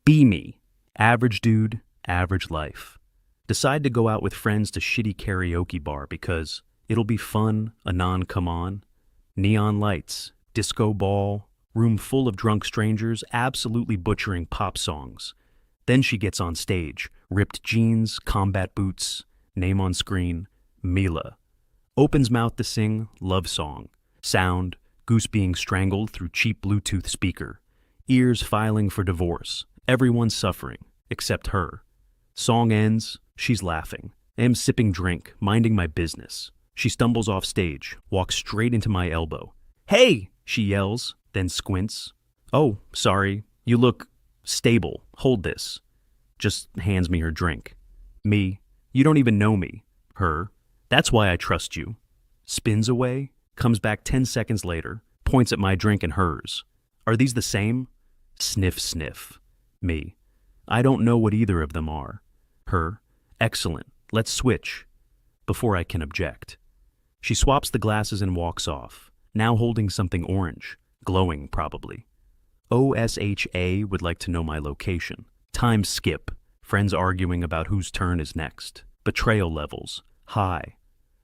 Be me. Average dude, average life. Decide to go out with friends to shitty karaoke bar because it'll be fun, anon come on. Neon lights, disco ball, room full of drunk strangers absolutely butchering pop songs. Then she gets on stage, ripped jeans, combat boots, name on screen, Mila. Opens mouth to sing love song. Sound, goose being strangled through cheap Bluetooth speaker. Ears filing for divorce. Everyone suffering, except her. Song ends, she's laughing. I am sipping drink, minding my business. She stumbles off stage, walks straight into my elbow. Hey, she yells, then squints. Oh, sorry, you look stable. Hold this. Just hands me her drink. Me, you don't even know me. Her, that's why I trust you. Spins away, comes back 10 seconds later, points at my drink and hers. Are these the same? Sniff, sniff. Me, I don't know what either of them are. Her, excellent, let's switch. Before I can object. She swaps the glasses and walks off, now holding something orange, glowing probably. OSHA would like to know my location. Time skip, friends arguing about whose turn is next. Betrayal levels, high.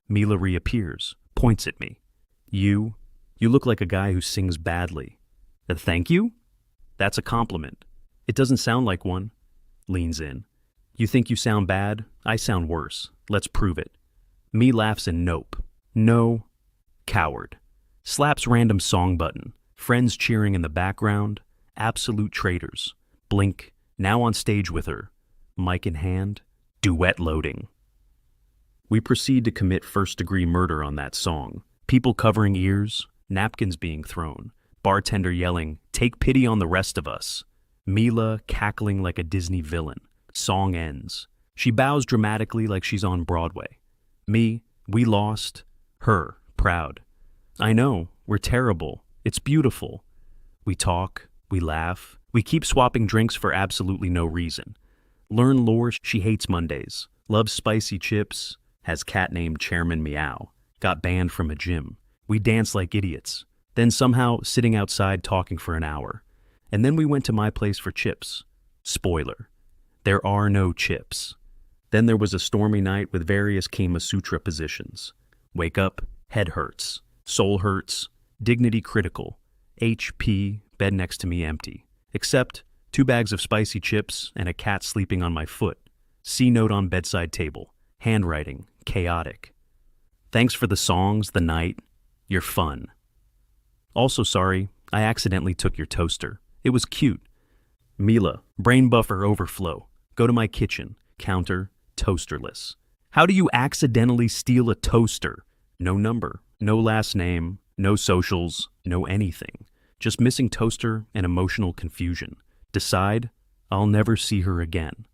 Mila reappears, points at me. You look like a guy who sings badly. A thank you? That's a compliment. It doesn't sound like one. Leans in. You think you sound bad? I sound worse. Let's prove it. Me laughs and nope. No. Coward. Slaps random song button. Friends cheering in the background. Absolute traitors. Blink. Now on stage with her. Mic in hand. Duet loading. We proceed to commit first-degree murder on that song. People covering ears. Napkins being thrown. Bartender yelling, "Take pity on the rest of us." Mila cackling like a Disney villain. Song ends. She bows dramatically like she's on Broadway. Me, we lost. Her, proud. I know, we're terrible. It's beautiful. We talk, we laugh, we keep swapping drinks for absolutely no reason. Learn lore, she hates Mondays. Loves spicy chips. Has cat named Chairman Meow. Got banned from a gym. We dance like idiots. Then somehow sitting outside talking for an hour. And then we went to my place for chips. Spoiler. There are no chips. Then there was a stormy night with various Kama Sutra positions. Wake up, head hurts. Soul hurts. Dignity critical. HP, bed next to me empty. Except 2 bags of spicy chips and a cat sleeping on my foot. C note on bedside table. Handwriting, chaotic. Thanks for the songs, the night. You're fun. Also sorry, I accidentally took your toaster. It was cute. Mila, brain buffer overflow. Go to my kitchen. Counter, toasterless. How do you accidentally steal a toaster? No number, no last name, no socials, no anything. Just missing toaster and emotional confusion. Decide, I'll never see her again.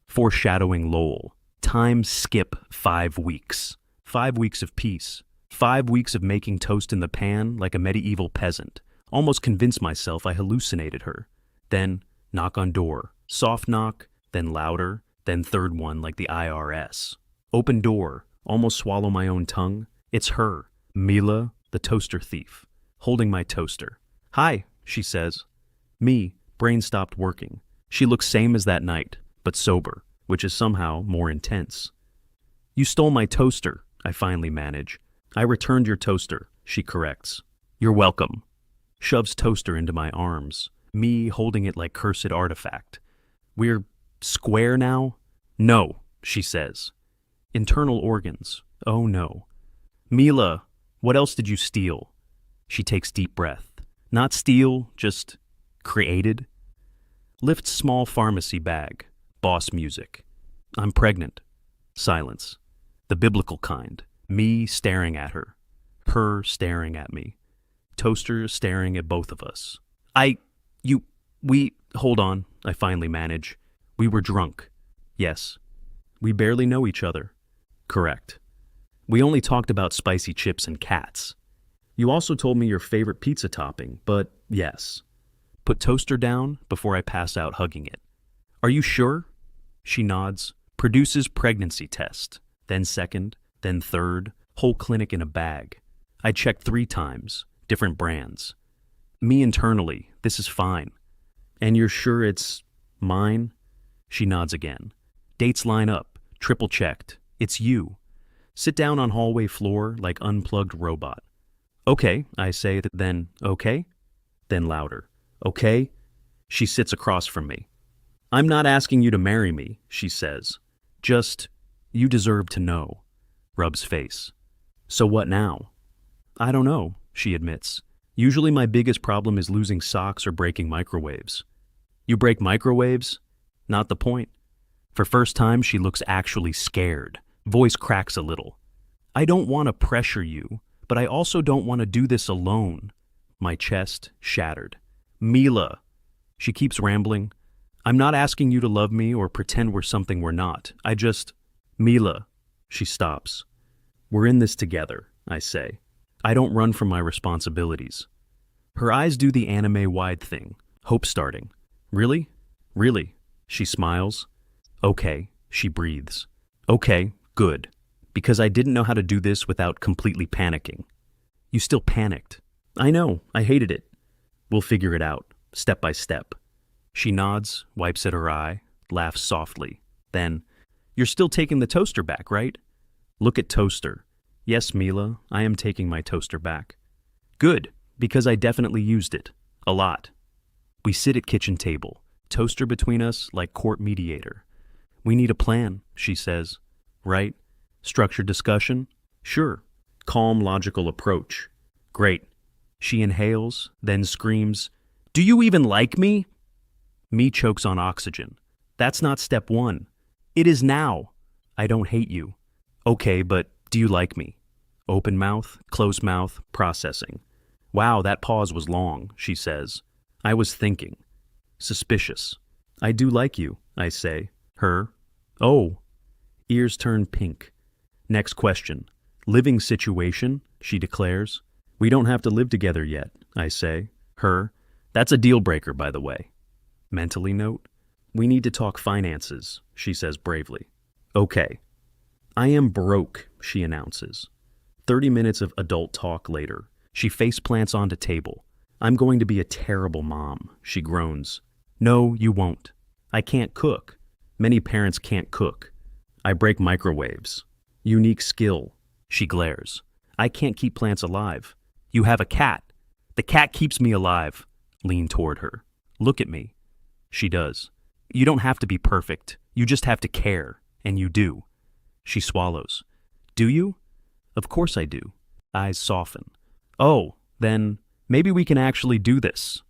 Foreshadowing Lowell. Time skip 5 weeks. 5 weeks of peace. 5 weeks of making toast in the pan like a medieval peasant. Almost convinced myself I hallucinated her. Then, knock on door. Soft knock, then louder, then third one like the IRS. Open door, almost swallow my own tongue. It's her, Mila, the toaster thief, holding my toaster. Hi, she says. Me, brain stopped working. She looks same as that night, but sober, which is somehow more intense. You stole my toaster, I finally manage. I returned your toaster, she corrects. You're welcome. Shoves toaster into my arms, me holding it like cursed artifact. We're square now? No, she says. Internal organs. Oh no. Mila, what else did you steal? She takes deep breath. Not steal, just created. Lifts small pharmacy bag. Boss music. I'm pregnant. Silence. The biblical kind. Me staring at her. Her staring at me. Toaster staring at both of us. Hold on, I finally manage. We were drunk. Yes. We barely know each other. Correct. We only talked about spicy chips and cats. You also told me your favorite pizza topping, but yes. Put toaster down before I pass out hugging it. Are you sure? She nods. Produces pregnancy test. Then second, then third, whole clinic in a bag. I checked 3 times, different brands. Me internally, this is fine. And you're sure it's mine? She nods again. Dates line up, triple checked. It's you. Sit down on hallway floor like unplugged robot. Okay, I say, then okay? Then louder. Okay? She sits across from me. I'm not asking you to marry me, she says. Just, you deserve to know. Rubs face. So what now? I don't know, she admits. Usually my biggest problem is losing socks or breaking microwaves. You break microwaves? Not the point. For first time, she looks actually scared. Voice cracks a little. I don't want to pressure you, but I also don't want to do this alone. My chest shattered. Mila. She keeps rambling. I'm not asking you to love me or pretend we're something we're not. Mila. She stops. We're in this together, I say. I don't run from my responsibilities. Her eyes do the anime-wide thing, hope starting. Really? Really? She smiles. Okay, she breathes. Okay, good. Because I didn't know how to do this without completely panicking. You still panicked. I know, I hated it. We'll figure it out, step by step. She nods, wipes at her eye, laughs softly. Then, you're still taking the toaster back, right? Look at toaster. Yes, Mila, I am taking my toaster back. Good, because I definitely used it. A lot. We sit at kitchen table, toaster between us like court mediator. We need a plan, she says. Right? Structured discussion? Sure. Calm, logical approach. Great. She inhales, then screams, Do you even like me? Me chokes on oxygen. That's not step one. It is now. I don't hate you. Okay, but do you like me? Open mouth, closed mouth, processing. Wow, that pause was long, she says. I was thinking. Suspicious. I do like you, I say. Her. Oh. Ears turn pink. Next question. Living situation, she declares. We don't have to live together yet, I say. Her. That's a deal breaker, by the way. Mentally note. We need to talk finances, she says bravely. Okay. I am broke, she announces. 30 minutes of adult talk later, she face plants onto table. I'm going to be a terrible mom, she groans. No, you won't. I can't cook. Many parents can't cook. I break microwaves. Unique skill, she glares. I can't keep plants alive. You have a cat. The cat keeps me alive. Lean toward her. Look at me. She does. You don't have to be perfect. You just have to care. And you do. She swallows. Do you? Of course I do. Eyes soften. Oh, then maybe we can actually do this.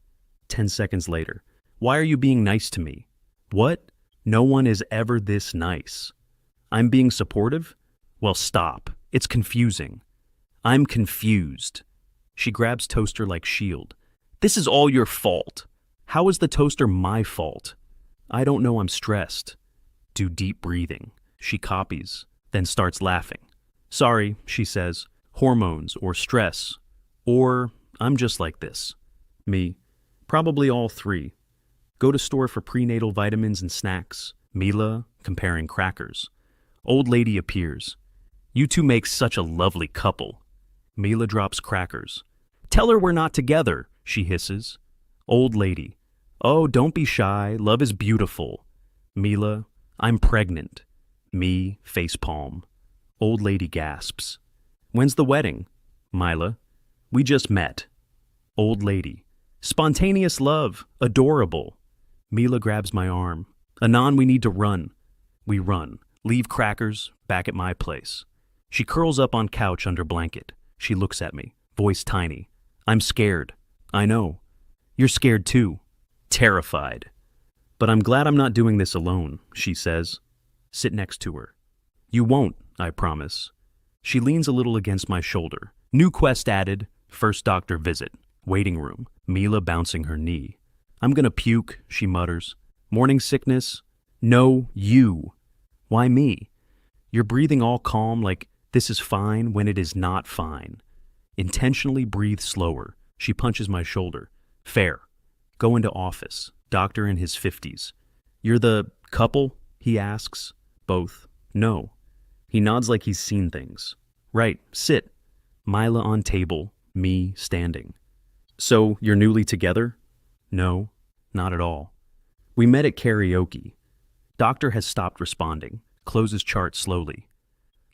10 seconds later. Why are you being nice to me? What? No one is ever this nice. I'm being supportive? Well, stop. It's confusing. I'm confused. She grabs toaster like shield. This is all your fault. How is the toaster my fault? I don't know, I'm stressed. Do deep breathing. She copies, then starts laughing. Sorry, she says. Hormones or stress. Or I'm just like this. Me. Probably all three. Go to store for prenatal vitamins and snacks. Mila, comparing crackers. Old lady appears. You two make such a lovely couple. Mila drops crackers. Tell her we're not together, she hisses. Old lady. Oh, don't be shy. Love is beautiful. Mila. I'm pregnant. Me, facepalm. Old lady gasps. When's the wedding? Mila. We just met. Old lady. Spontaneous love. Adorable. Mila grabs my arm. Anon, we need to run. We run. Leave crackers. Back at my place. She curls up on couch under blanket. She looks at me. Voice tiny. I'm scared. I know. You're scared too. Terrified. But I'm glad I'm not doing this alone, she says. Sit next to her. You won't, I promise. She leans a little against my shoulder. New quest added. First doctor visit. Waiting room. Mila bouncing her knee. I'm gonna puke, she mutters. Morning sickness? No, you. Why me? You're breathing all calm like this is fine when it is not fine. Intentionally breathe slower. She punches my shoulder. Fair. Go into office. Doctor in his 50s. You're the couple? He asks. Both. No. He nods like he's seen things. Right. Sit. Mila on table. Me standing. So, you're newly together? No. Not at all. We met at karaoke. Doctor has stopped responding, closes chart slowly.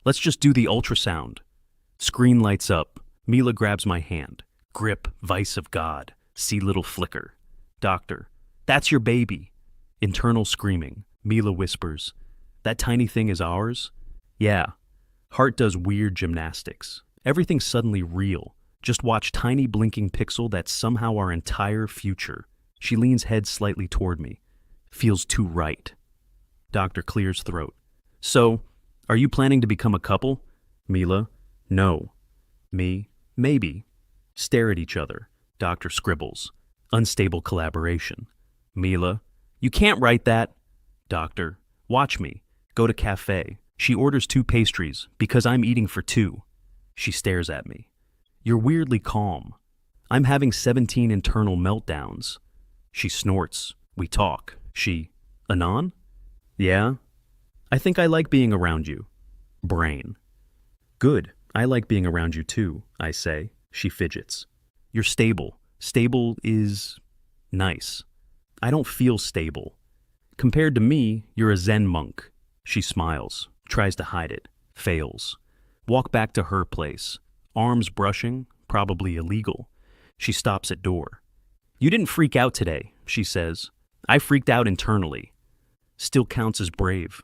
Let's just do the ultrasound. Screen lights up. Mila grabs my hand. Grip, vice of God. See little flicker. Doctor, that's your baby. Internal screaming. Mila whispers, that tiny thing is ours? Yeah. Heart does weird gymnastics. Everything's suddenly real. Just watch tiny blinking pixel that's somehow our entire future. She leans head slightly toward me. Feels too right. Doctor clears throat. So, are you planning to become a couple? Mila, no. Me, maybe. Stare at each other. Doctor scribbles. Unstable collaboration. Mila, you can't write that. Doctor, watch me. Go to cafe. She orders 2 pastries because I'm eating for 2. She stares at me. You're weirdly calm. I'm having 17 internal meltdowns. She snorts. We talk. She, Anon? Yeah? I think I like being around you. Brain. Good. I like being around you too, I say. She fidgets. You're stable. Stable is nice. I don't feel stable. Compared to me, you're a Zen monk. She smiles, tries to hide it, fails. Walk back to her place. Arms brushing, probably illegal. She stops at door. You didn't freak out today, she says. I freaked out internally. Still counts as brave.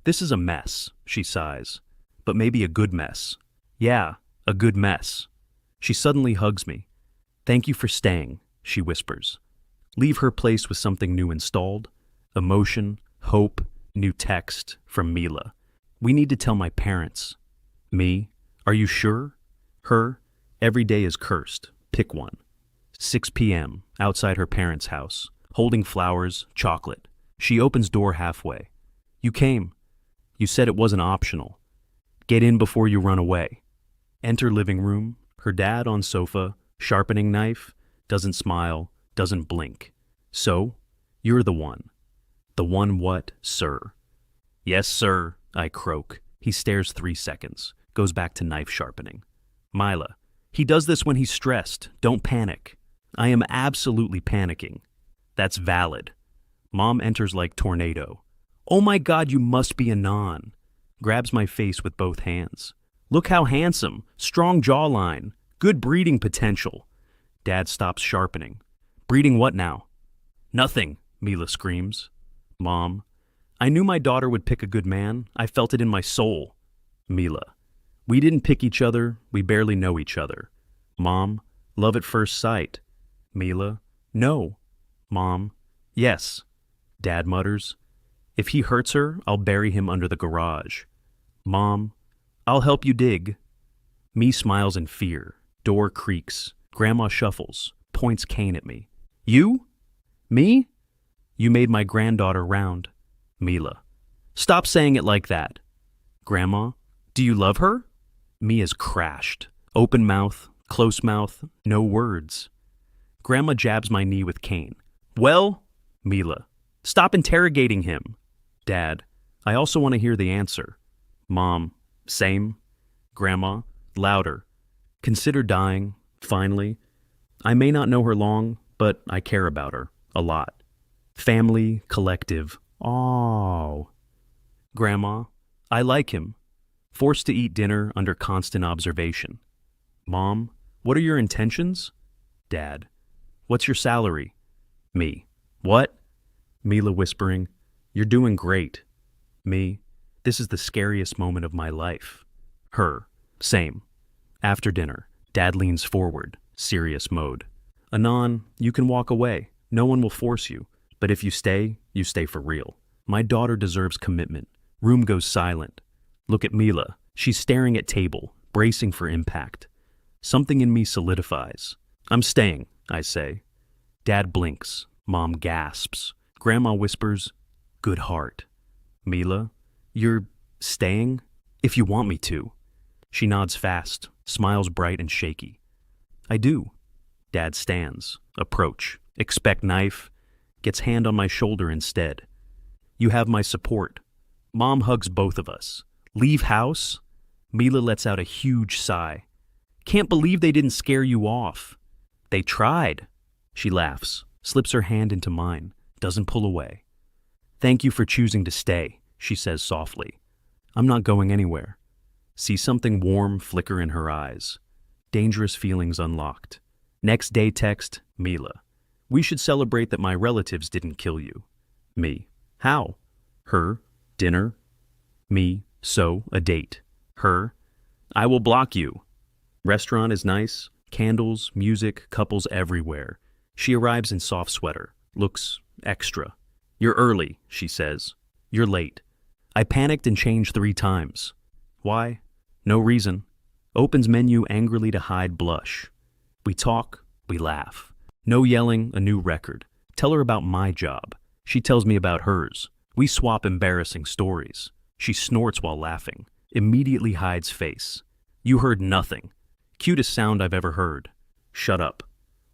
This is a mess, she sighs. But maybe a good mess. Yeah, a good mess. She suddenly hugs me. Thank you for staying, she whispers. Leave her place with something new installed. Emotion, hope, new text from Mila. We need to tell my parents. Me, are you sure? Her, every day is cursed. Pick one. 6 p.m., outside her parents' house, holding flowers, chocolate. She opens door halfway. You came. You said it wasn't optional. Get in before you run away. Enter living room, her dad on sofa, sharpening knife, doesn't smile, doesn't blink. So, you're the one. The one what, sir? Yes, sir, I croak. He stares 3 seconds, goes back to knife sharpening. Mila, he does this when he's stressed. Don't panic. I am absolutely panicking. That's valid. Mom enters like tornado. Oh my God, you must be Anon. Grabs my face with both hands. Look how handsome, strong jawline, good breeding potential. Dad stops sharpening. Breeding what now? Nothing, Mila screams. Mom, I knew my daughter would pick a good man. I felt it in my soul. Mila, we didn't pick each other. We barely know each other. Mom, love at first sight. Mila, no. Mom, yes. Dad mutters, if he hurts her, I'll bury him under the garage. Mom, I'll help you dig. Me smiles in fear. Door creaks. Grandma shuffles, points cane at me. You? Me? You made my granddaughter round. Mila, stop saying it like that. Grandma, do you love her? Me has crashed. Open mouth, close mouth, no words. Grandma jabs my knee with cane. Well? Mila, stop interrogating him. Dad, I also want to hear the answer. Mom, same. Grandma, louder. Consider dying, finally. I may not know her long, but I care about her, a lot. Family, collective. Oh. Grandma, I like him. Forced to eat dinner under constant observation. Mom, what are your intentions? Dad, what's your salary? Me, what? Mila whispering, you're doing great. Me, this is the scariest moment of my life. Her, same. After dinner, Dad leans forward, serious mode. Anon, you can walk away. No one will force you. But if you stay for real. My daughter deserves commitment. Room goes silent. Look at Mila. She's staring at table, bracing for impact. Something in me solidifies. I'm staying, I say. Dad blinks. Mom gasps. Grandma whispers, good heart. Mila, you're staying? If you want me to. She nods fast, smiles bright and shaky. I do. Dad stands. Approach. Expect knife. Gets hand on my shoulder instead. You have my support. Mom hugs both of us. Leave house? Mila lets out a huge sigh. Can't believe they didn't scare you off. They tried. She laughs. slips her hand into mine, doesn't pull away. Thank you for choosing to stay, she says softly. I'm not going anywhere. See something warm flicker in her eyes. Dangerous feelings unlocked. Next day text, Mila. We should celebrate that my relatives didn't kill you. Me. How? Her. Dinner. Me. So, a date. Her. I will block you. Restaurant is nice. Candles, music, couples everywhere. She arrives in soft sweater. Looks extra. You're early, she says. You're late. I panicked and changed 3 times. Why? No reason. Opens menu angrily to hide blush. We talk, we laugh. No yelling, a new record. Tell her about my job. She tells me about hers. We swap embarrassing stories. She snorts while laughing. Immediately hides face. You heard nothing. Cutest sound I've ever heard. Shut up.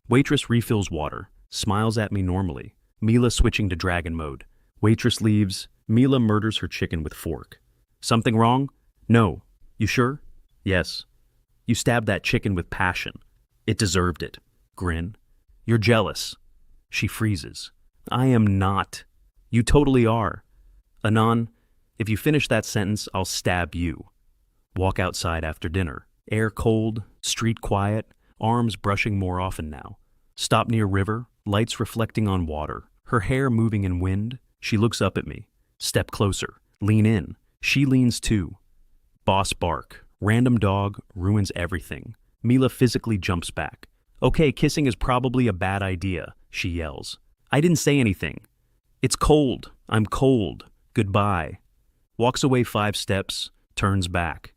Waitress refills water. Smiles at me normally. Mila switching to dragon mode. Waitress leaves. Mila murders her chicken with fork. Something wrong? No. You sure? Yes. You stabbed that chicken with passion. It deserved it. Grin. You're jealous. She freezes. I am not. You totally are. Anon, if you finish that sentence, I'll stab you. Walk outside after dinner. Air cold, street quiet, arms brushing more often now. Stop near river, lights reflecting on water. Her hair moving in wind. She looks up at me. Step closer. Lean in. She leans too. Boss bark. Random dog ruins everything. Mila physically jumps back. Okay, kissing is probably a bad idea, she yells. I didn't say anything. It's cold. I'm cold. Goodbye. Walks away 5 steps, turns back.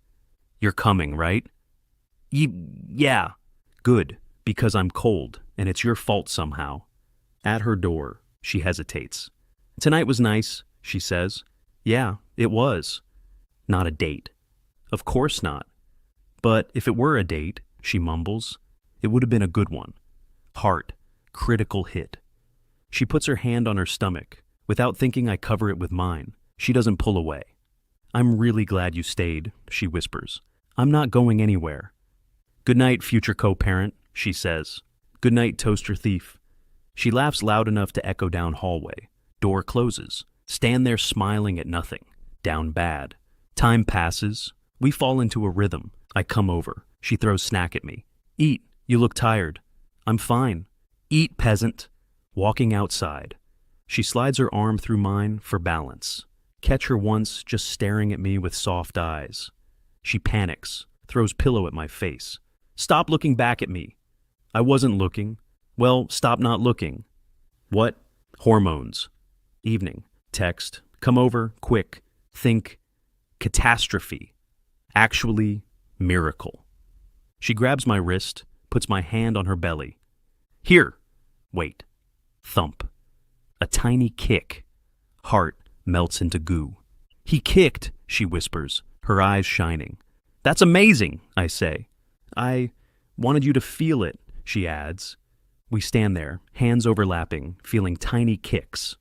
You're coming, right? Yeah. Good, because I'm cold, and it's your fault somehow. At her door, she hesitates. Tonight was nice, she says. Yeah, it was. Not a date. Of course not. But if it were a date, she mumbles, it would have been a good one. Heart, critical hit. She puts her hand on her stomach. Without thinking, I cover it with mine. She doesn't pull away. I'm really glad you stayed, she whispers. I'm not going anywhere. Good night, future co-parent, she says. Good night, toaster thief. She laughs loud enough to echo down hallway. Door closes. Stand there smiling at nothing. Down bad. Time passes. We fall into a rhythm. I come over. She throws snack at me. Eat. You look tired. I'm fine. Eat, peasant. Walking outside. She slides her arm through mine for balance. Catch her once, just staring at me with soft eyes. She panics, throws pillow at my face. Stop looking back at me. I wasn't looking. Well, stop not looking. What? Hormones. Evening. Text. Come over, quick. Think. Catastrophe. Actually, miracle. She grabs my wrist, puts my hand on her belly. Here. Wait. Thump. A tiny kick. Heart melts into goo. He kicked, she whispers, her eyes shining. That's amazing, I say. I wanted you to feel it, she adds. We stand there, hands overlapping, feeling tiny kicks.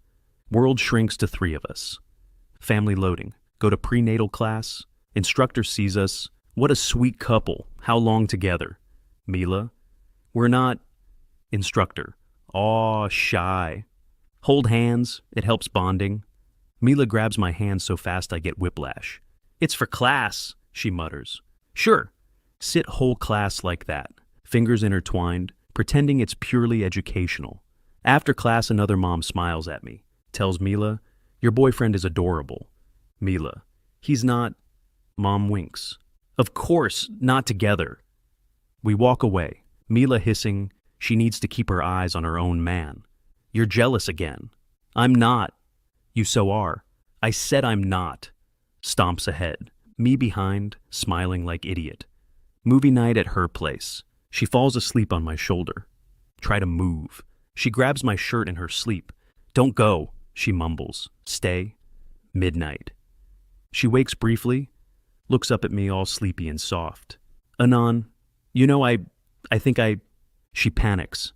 World shrinks to 3 of us. Family loading. Go to prenatal class. Instructor sees us. What a sweet couple. How long together? Mila. We're not. Instructor. Aw, shy. Hold hands. It helps bonding. Mila grabs my hand so fast I get whiplash. It's for class, she mutters. Sure. Sit whole class like that, fingers intertwined, pretending it's purely educational. After class, another mom smiles at me, tells Mila, your boyfriend is adorable. Mila, he's not. Mom winks. Of course, not together. We walk away, Mila hissing, she needs to keep her eyes on her own man. You're jealous again. I'm not. You so are. I said I'm not. Stomps ahead, me behind, smiling like idiot. Movie night at her place. She falls asleep on my shoulder. Try to move. She grabs my shirt in her sleep. Don't go, she mumbles. Stay. Midnight. She wakes briefly, looks up at me all sleepy and soft. Anon, you know, I think I... She panics.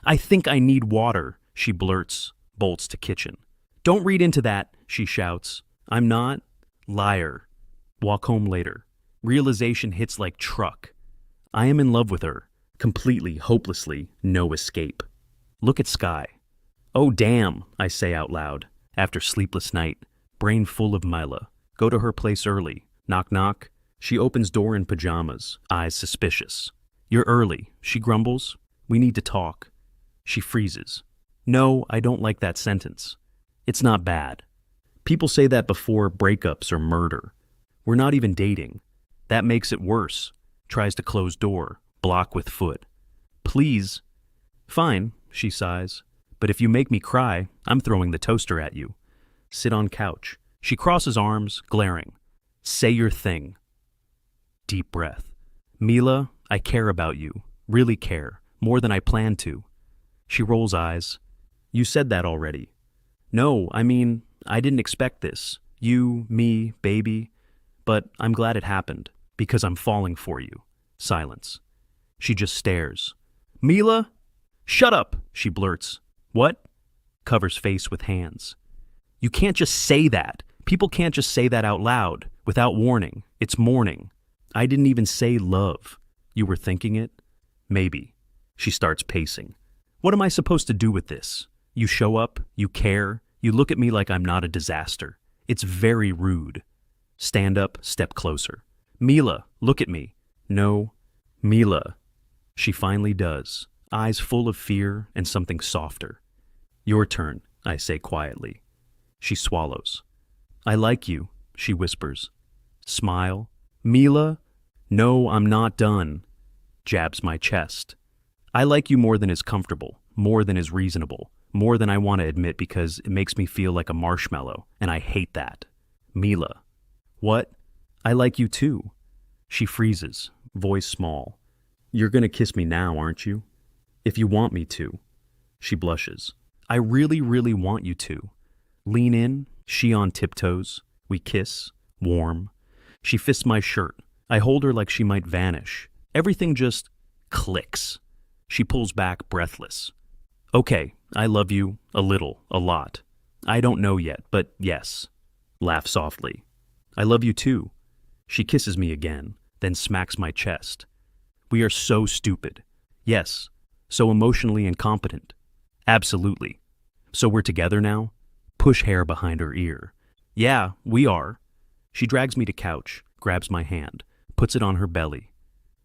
I think I need water, she blurts, bolts to kitchen. Don't read into that, she shouts. I'm not. Liar. Walk home later. Realization hits like truck. I am in love with her. Completely, hopelessly, no escape. Look at sky. Oh, damn, I say out loud. After sleepless night, brain full of Mila. Go to her place early. Knock, knock. She opens door in pajamas, eyes suspicious. You're early, she grumbles. We need to talk. She freezes. No, I don't like that sentence. It's not bad. People say that before breakups or murder. We're not even dating. That makes it worse. Tries to close door, block with foot. Please. Fine, she sighs. But if you make me cry, I'm throwing the toaster at you. Sit on couch. She crosses arms, glaring. Say your thing. Deep breath. Mila, I care about you. Really care. More than I planned to. She rolls eyes. You said that already. No, I mean, I didn't expect this. You, me, baby. But I'm glad it happened, because I'm falling for you. Silence. She just stares. Mila? Shut up, she blurts. What? Covers face with hands. You can't just say that. People can't just say that out loud, without warning. It's morning. I didn't even say love. You were thinking it? Maybe. She starts pacing. What am I supposed to do with this? You show up, you care, you look at me like I'm not a disaster. It's very rude. Stand up, step closer. Mila, look at me. No. Mila. She finally does, eyes full of fear and something softer. Your turn, I say quietly. She swallows. I like you, she whispers. Smile. Mila? No, I'm not done. Jabs my chest. I like you more than is comfortable, more than is reasonable, more than I want to admit because it makes me feel like a marshmallow, and I hate that. Mila. What? I like you too. She freezes, voice small. You're gonna kiss me now, aren't you? If you want me to. She blushes. I really, really want you to. Lean in, she on tiptoes. We kiss, warm. She fists my shirt. I hold her like she might vanish. Everything just clicks. She pulls back, breathless. Okay, I love you, a little, a lot. I don't know yet, but yes. Laugh softly. I love you too. She kisses me again, then smacks my chest. We are so stupid. Yes, so emotionally incompetent. Absolutely. So we're together now? Push hair behind her ear. Yeah, we are. She drags me to couch, grabs my hand, puts it on her belly.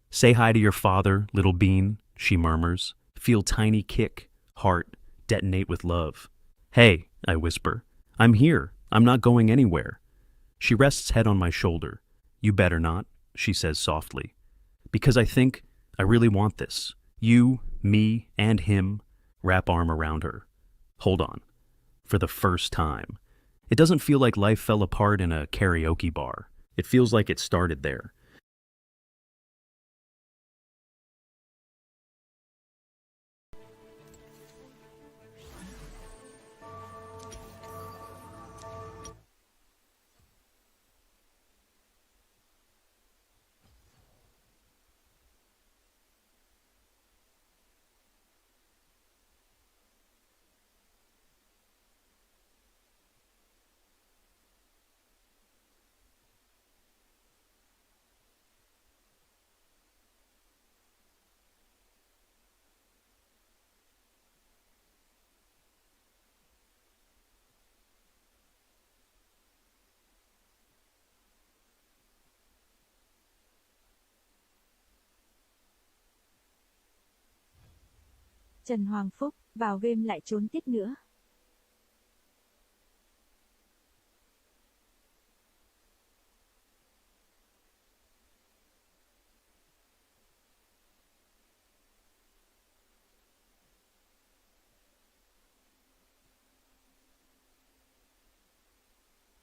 Say hi to your father, little bean, she murmurs. Feel tiny kick, heart, detonate with love. Hey, I whisper. I'm here. I'm not going anywhere. She rests head on my shoulder. You better not, she says softly. Because I really want this. You, me, and him. Wrap arm around her. Hold on. For the first time. It doesn't feel like life fell apart in a karaoke bar. It feels like it started there. Trần Hoàng Phúc, vào game lại trốn tiếp nữa.